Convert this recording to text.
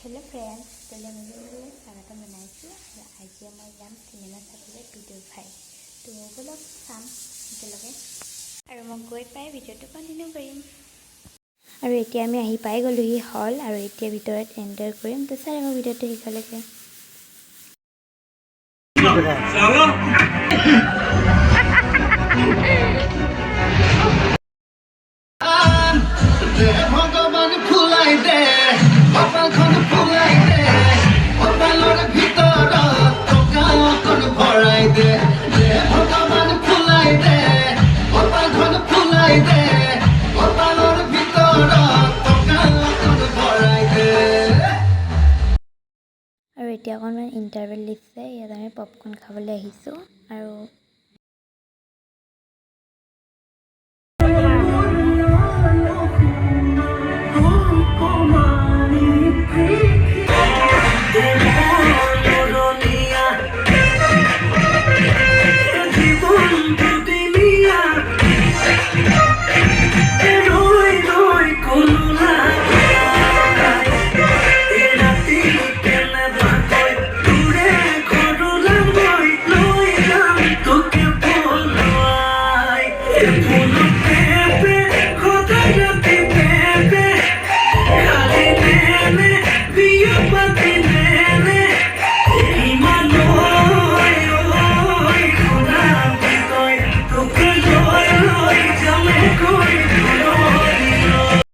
Hello friends, दलिया स्वागत बनाइছোঁ আৰু আজি মই যাম চিনেমা চাবলৈ বিদুৰভাই। তো বলক চাম একেলগে আৰু মই গৈ পাই ভিডিঅ'টো কণ্টিনিউ কৰিম। আৰু এতিয়া আমি আহি পাই গ'লোহি হল আৰু এতিয়া ভিতৰত এণ্টাৰ কৰিম। তো চাই মই ভিডিঅ'টো শেষলৈকে। আৰু এতিয়া অকণমান ইণ্টাৰভেল দিছে, ইয়াত আমি পপকৰ্ন খাবলৈ আহিছোঁ আৰু